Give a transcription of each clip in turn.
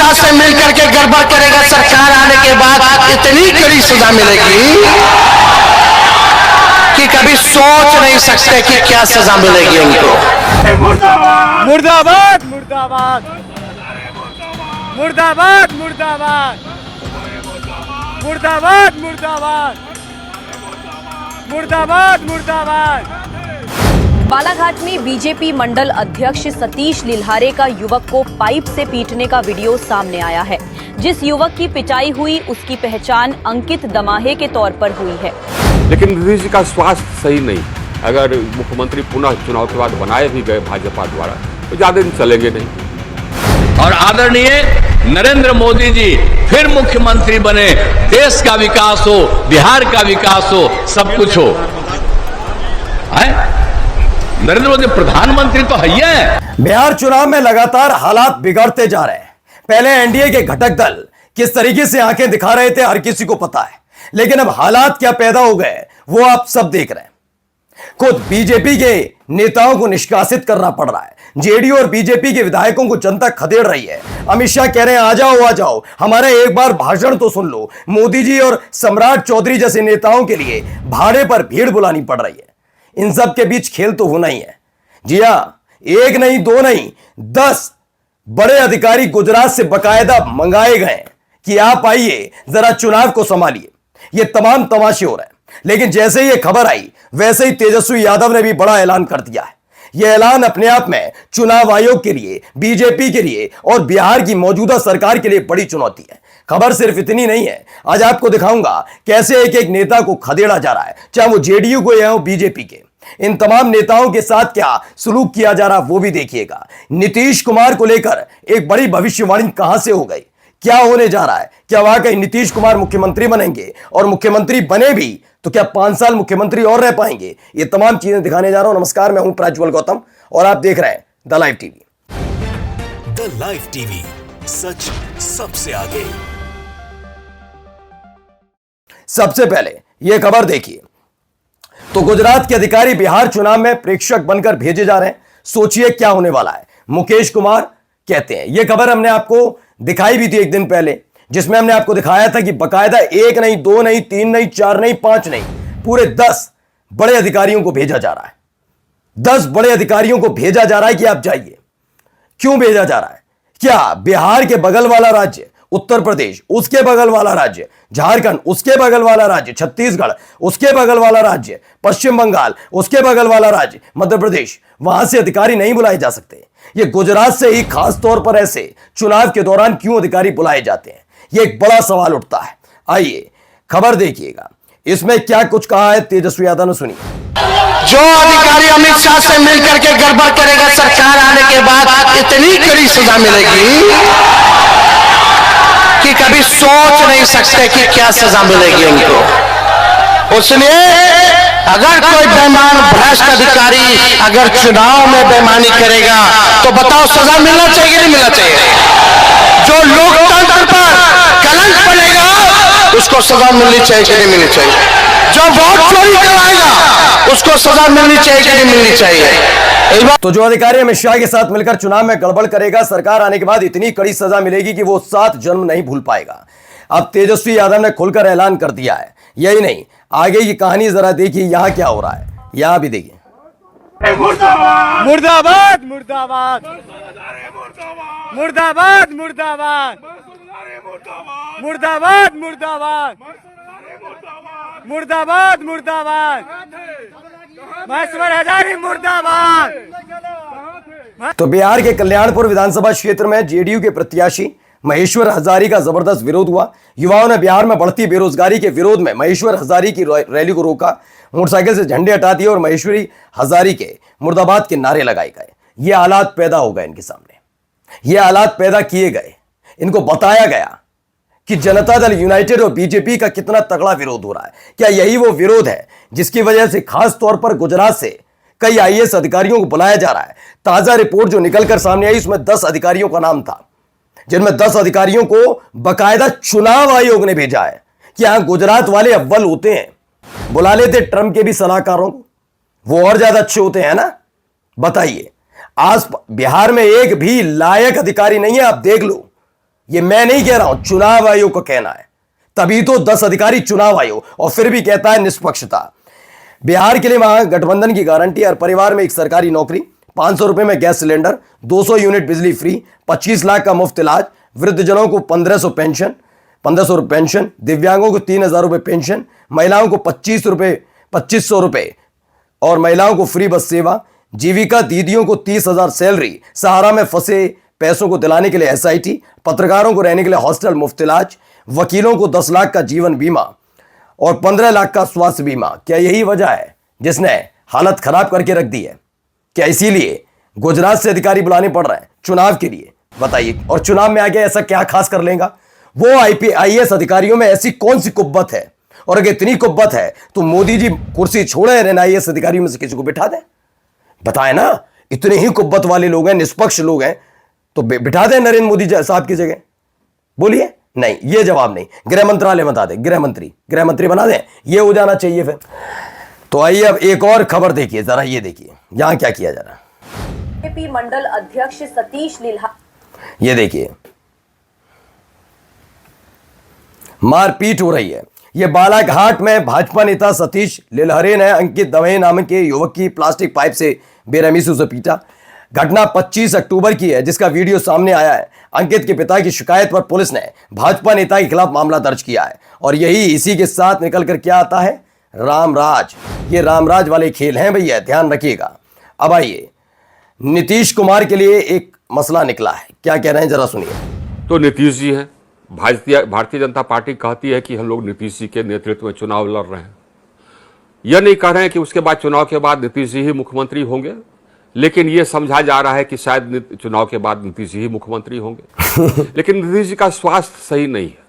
शाह से मिलकर के गड़बड़ करेगा, सरकार आने के बाद इतनी कड़ी सजा मिलेगी कि कभी सोच नहीं सकते कि क्या सजा मिलेगी उनको। मुर्दाबाद मुर्दाबाद मुर्दाबाद मुर्दाबाद मुर्दाबाद मुर्दाबाद मुर्दाबाद मुर्दाबाद। बालाघाट में बीजेपी मंडल अध्यक्ष सतीश लिल्हारे का युवक को पाइप से पीटने का वीडियो सामने आया है। जिस युवक की पिटाई हुई उसकी पहचान अंकित दमाहे के तौर पर हुई है। लेकिन नीतीश जी का स्वास्थ्य सही नहीं, अगर मुख्यमंत्री पुनः चुनाव के बाद बनाए भी गए भाजपा द्वारा तो ज्यादा दिन चलेंगे नहीं। और आदरणीय नरेंद्र मोदी जी फिर मुख्यमंत्री बने, देश का विकास हो, बिहार का विकास हो, सब कुछ हो। नरेंद्र मोदी प्रधानमंत्री तो है। बिहार चुनाव में लगातार हालात बिगड़ते जा रहे हैं। पहले एनडीए के घटक दल किस तरीके से आंखें दिखा रहे थे हर किसी को पता है, लेकिन अब हालात क्या पैदा हो गए वो आप सब देख रहे हैं। खुद बीजेपी के नेताओं को निष्कासित करना पड़ रहा है। जेडीयू और बीजेपी के विधायकों को जनता खदेड़ रही है। अमित शाह कह रहे हैं आ जाओ हमारा एक बार भाषण तो सुन लो। मोदी जी और सम्राट चौधरी जैसे नेताओं के लिए भाड़े पर भीड़ बुलानी पड़ रही है। इन सब के बीच खेल तो होना ही है। जी हां, एक नहीं दो नहीं 10 बड़े अधिकारी गुजरात से बकायदा मंगाए गए कि आप आइए जरा चुनाव को संभालिए। ये तमाम तमाशे हो रहे हैं। लेकिन जैसे ही ये खबर आई वैसे ही तेजस्वी यादव ने भी बड़ा ऐलान कर दिया है। यह ऐलान अपने आप में चुनाव आयोग के लिए, बीजेपी के लिए और बिहार की मौजूदा सरकार के लिए बड़ी चुनौती है। खबर सिर्फ इतनी नहीं है, आज आपको दिखाऊंगा कैसे एक एक नेता को खदेड़ा जा रहा है, चाहे वो जेडीयू को या हो बीजेपी के। इन तमाम नेताओं के साथ क्या सलूक किया जा रहा वो भी देखिएगा। नीतीश कुमार को लेकर एक बड़ी भविष्यवाणी कहां से हो गई, क्या होने जा रहा है, क्या वाकई नीतीश कुमार मुख्यमंत्री बनेंगे और मुख्यमंत्री बने भी तो क्या 5 साल मुख्यमंत्री और रह पाएंगे, ये तमाम चीजें दिखाने जा रहा हूं। नमस्कार, मैं हूं प्रज्वल गौतम और आप देख रहे हैं the live TV. The live TV, सच सबसे आगे। सबसे पहले यह खबर देखिए तो गुजरात के अधिकारी बिहार चुनाव में प्रेक्षक बनकर भेजे जा रहे हैं। सोचिए क्या होने वाला है। मुकेश कुमार कहते हैं, यह खबर हमने आपको दिखाई भी थी एक दिन पहले, जिसमें हमने आपको दिखाया था कि बकायदा 1 नहीं 2 नहीं 3 नहीं 4 नहीं 5 नहीं पूरे 10 बड़े अधिकारियों को भेजा जा रहा है। 10 बड़े अधिकारियों को भेजा जा रहा है कि आप जाइए। क्यों भेजा जा रहा है? क्या बिहार के बगल वाला राज्य उत्तर प्रदेश, उसके बगल वाला राज्य झारखंड, उसके बगल वाला राज्य छत्तीसगढ़, उसके बगल वाला राज्य पश्चिम बंगाल, उसके बगल वाला राज्य मध्य प्रदेश, वहां से अधिकारी नहीं बुलाए जा सकते? ये गुजरात से ही खास तौर पर ऐसे चुनाव के दौरान क्यों अधिकारी बुलाए जाते हैं, ये एक बड़ा सवाल उठता है। आइए खबर देखिएगा, इसमें क्या कुछ कहा है तेजस्वी यादव ने, सुनिए। जो अधिकारी अमित शाह से मिलकर के गड़बड़ करेगा, सरकार आने के बाद इतनी कड़ी सजा मिलेगी कि कभी सोच नहीं सकते कि क्या सजा मिलेगी उनको। इसलिए अगर कोई बेईमान भ्रष्ट अधिकारी अगर चुनाव में बेईमानी करेगा तो बताओ सजा मिलना चाहिए नहीं मिलना चाहिए? जो लोकतंत्र पर कलंक पड़ेगा उसको सजा मिलनी चाहिए कि नहीं मिलनी चाहिए? जो वोट चोरी कराएगा उसको सजा मिलनी चाहिए कि नहीं मिलनी चाहिए? तो जो अधिकारी अमित शाह के साथ मिलकर चुनाव में गड़बड़ करेगा, सरकार आने के बाद इतनी कड़ी सजा मिलेगी कि वो 7 जन्म नहीं भूल पाएगा। अब तेजस्वी यादव ने खुलकर ऐलान कर दिया है। यही नहीं, आगे की कहानी जरा देखिए, यहां क्या हो रहा है, यहां भी देखिए। मुर्दाबाद मुर्दाबाद मुर्दाबाद मुर्दाबाद मुर्दाबाद मुर्दाबाद मुर्दाबाद मुर्दाबाद महेश्वर हजारी मुर्दाबाद। तो बिहार के कल्याणपुर विधानसभा क्षेत्र में जेडीयू के प्रत्याशी महेश्वर हजारी का जबरदस्त विरोध हुआ। युवाओं ने बिहार में बढ़ती बेरोजगारी के विरोध में महेश्वर हजारी की रैली को रोका, मोटरसाइकिल से झंडे हटा दिए और महेश्वरी हजारी के मुर्दाबाद के नारे लगाए गए। ये हालात पैदा हो गए इनके सामने, ये हालात पैदा किए गए। इनको बताया गया कि जनता दल यूनाइटेड और बीजेपी का कितना तगड़ा विरोध हो रहा है। क्या यही वो विरोध है जिसकी वजह से खास तौर पर गुजरात से कई आईएएस अधिकारियों को बुलाया जा रहा है? ताजा रिपोर्ट जो निकलकर सामने आई उसमें 10 अधिकारियों का नाम था, जिनमें 10 अधिकारियों को बकायदा चुनाव आयोग ने भेजा है कि यहां गुजरात वाले अव्वल होते हैं, बुला लेते ट्रंप के भी सलाहकारों को, वो और ज्यादा अच्छे होते हैं ना। बताइए, आज बिहार में एक भी लायक अधिकारी नहीं है। आप देख लो, ये मैं नहीं कह रहा हूं, चुनाव आयोग का कहना है। तभी तो 10 अधिकारी चुनाव आयोग, और फिर भी कहता है निष्पक्षता। बिहार के लिए महागठबंधन की गारंटी, हर परिवार में एक सरकारी नौकरी, 500 रुपए में गैस सिलेंडर, 200 यूनिट बिजली फ्री, 25 लाख का मुफ्त इलाज, वृद्धजनों को 1500 रुपए पेंशन, दिव्यांगों को 3000 रुपए पेंशन, महिलाओं को 2500 रुपए और महिलाओं को फ्री बस सेवा, जीविका दीदियों को 30,000 सैलरी, सहारा में फंसे पैसों को दिलाने के लिए SIT, पत्रकारों को रहने के लिए हॉस्टल मुफ्त इलाज, वकीलों को 10 लाख का जीवन बीमा और 15 लाख का स्वास्थ्य बीमा। क्या यही वजह है जिसने हालत खराब करके रख दी है? क्या इसीलिए गुजरात से अधिकारी बुलाने पड़ रहे हैं चुनाव के लिए? बताइए। और चुनाव में आगे ऐसा क्या खास कर लेगा? वो IAS अधिकारियों में ऐसी कौन सी कुब्बत है? और अगर इतनी कुब्बत है तो मोदी जी कुर्सी छोड़े IAS अधिकारियों में से किसी को बिठा दें। बताए ना, इतने ही कुब्बत वाले लोग हैं, निष्पक्ष लोग हैं, तो बिठा दें नरेंद्र मोदी साहब की जगह। बोलिए। नहीं, ये जवाब नहीं। गृह मंत्रालय बता दे, गृह मंत्री बना दें, ये हो जाना चाहिए फिर। तो आइए अब एक और खबर देखिए जरा, ये देखिए यहां क्या किया जा रहा है। बीजेपी मंडल अध्यक्ष सतीश लिल्हारे, ये देखिए मारपीट हो रही है। ये बालाघाट में भाजपा नेता सतीश लिल्हारे ने अंकित दवे नामक के युवक की प्लास्टिक पाइप से बेरहमी से उसे पीटा। घटना 25 अक्टूबर की है, जिसका वीडियो सामने आया है। अंकित के पिता की शिकायत पर पुलिस ने भाजपा नेता के खिलाफ मामला दर्ज किया है। और यही इसी के साथ निकलकर क्या आता है? रामराज। ये रामराज वाले खेल हैं भैया, ध्यान रखिएगा। अब आइए, नीतीश कुमार के लिए एक मसला निकला है, क्या कह रहे हैं जरा सुनिए। तो नीतीश जी हैं, भारतीय जनता पार्टी कहती है कि हम लोग नीतीश जी के नेतृत्व में चुनाव लड़ रहे हैं। यह नहीं कह रहे हैं कि उसके बाद चुनाव के बाद नीतीश जी ही मुख्यमंत्री होंगे, लेकिन यह समझा जा रहा है कि शायद चुनाव के बाद नीतीश जी ही मुख्यमंत्री होंगे। लेकिन नीतीश जी का स्वास्थ्य सही नहीं है।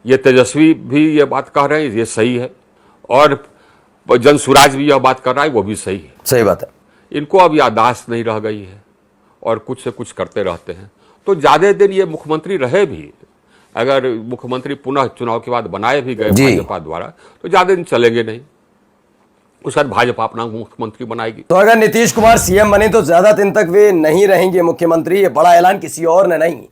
ये तेजस्वी भी ये बात कह रहे हैं, ये सही है, और जनसुराज भी यह बात कर रहा है, वो भी सही है। सही बात है। इनको अब याददाश्त नहीं रह गई है और कुछ से कुछ करते रहते हैं। तो ज़्यादा दिन ये मुख्यमंत्री रहे भी, अगर मुख्यमंत्री पुनः चुनाव के बाद बनाए भी गए भाजपा द्वारा, तो ज़्यादा दिन चलेंगे नहीं। उसके बाद भाजपा अपना मुख्यमंत्री बनाएगी। तो अगर नीतीश कुमार CM बने तो ज्यादा दिन तक वे नहीं रहेंगे मुख्यमंत्री। ये बड़ा ऐलान किसी और ने नहीं,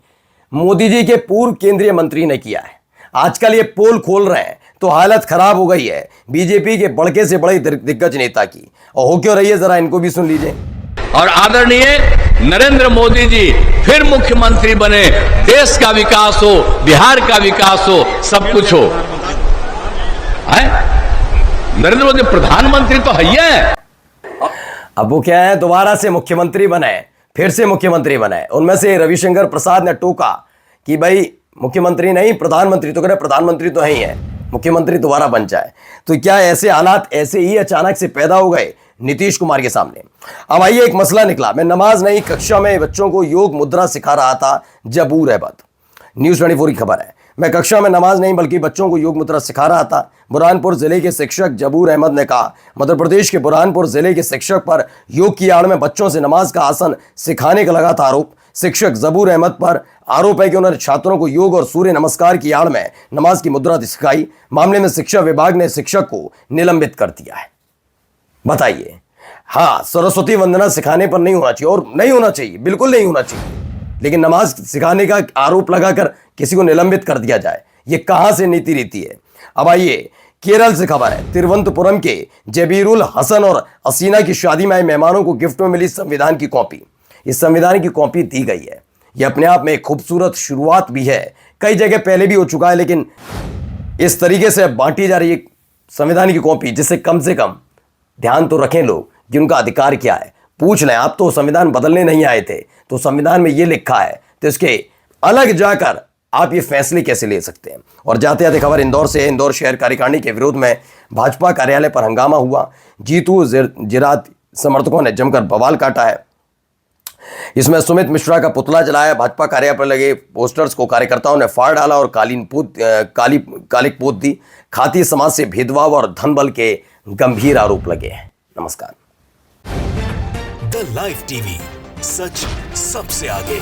मोदी जी के पूर्व केंद्रीय मंत्री ने किया है। आजकल ये पोल खोल रहे हैं तो हालत खराब हो गई है बीजेपी के बड़के से बड़े दिग्गज नेता की। और हो क्यों रही है, जरा इनको भी सुन लीजिए। और आदरणीय नरेंद्र मोदी जी फिर मुख्यमंत्री बने, देश का विकास हो, बिहार का विकास हो, सब कुछ हो। नरेंद्र मोदी प्रधानमंत्री तो है। अब वो क्या है, दोबारा से मुख्यमंत्री बने, फिर से मुख्यमंत्री बने। उनमें से रविशंकर प्रसाद ने टोका कि भाई मुख्यमंत्री नहीं प्रधानमंत्री, तो कह रहे प्रधानमंत्री तो है ही है, मुख्यमंत्री दोबारा बन जाए। तो क्या ऐसे हालात ऐसे ही अचानक से पैदा हो गए नीतीश कुमार के सामने? अब आइए, एक मसला निकला। मैं नमाज नहीं, कक्षा में बच्चों को योग मुद्रा सिखा रहा था जबूर अहमद। न्यूज़ 24 की खबर है। मैं कक्षा में नमाज नहीं बल्कि बच्चों को योग मुद्रा सिखा रहा था, बुरहानपुर जिले के शिक्षक जबूर अहमद ने कहा। मध्य प्रदेश के बुरहानपुर जिले के शिक्षक पर योग की आड़ में बच्चों से नमाज का आसन सिखाने का लगा था आरोप। शिक्षक जबूर अहमद पर आरोप है कि उन्होंने छात्रों को योग और सूर्य नमस्कार की आड़ में नमाज की मुद्रा सिखाई। मामले में शिक्षा विभाग ने शिक्षक को निलंबित कर दिया है। बताइए। हाँ, सरस्वती वंदना सिखाने पर नहीं होना चाहिए, और नहीं होना चाहिए, बिल्कुल नहीं होना चाहिए, लेकिन नमाज सिखाने का आरोप लगाकर किसी को निलंबित कर दिया जाए, ये कहां से नीति रीति है? अब आइए, केरल से खबर है। तिरुवनंतपुरम के जबीरुल हसन और हसीना की शादी में आए मेहमानों को गिफ्ट में मिली संविधान की कॉपी। इस संविधान की कॉपी दी गई है। यह अपने आप में एक खूबसूरत शुरुआत भी है। कई जगह पहले भी हो चुका है, लेकिन इस तरीके से बांटी जा रही है संविधान की कॉपी, जिससे कम से कम ध्यान तो रखें लोग कि उनका अधिकार क्या है। पूछ लें, आप तो संविधान बदलने नहीं आए थे, तो संविधान में ये लिखा है, तो इसके अलग जाकर आप ये फैसले कैसे ले सकते हैं? और जाते जाते खबर इंदौर से है। इंदौर शहर कार्यकारिणी के विरोध में भाजपा कार्यालय पर हंगामा हुआ। जीतू जिरात समर्थकों ने जमकर बवाल काटा है। इसमें सुमित मिश्रा का पुतला जलाया। भाजपा कार्यालय पर लगे पोस्टर्स को कार्यकर्ताओं ने फाड़ डाला और कालिक पोत दी। खाती समाज से भेदभाव और धन बल के गंभीर आरोप लगे हैं। नमस्कार। द लाइव टीवी, सच सबसे आगे।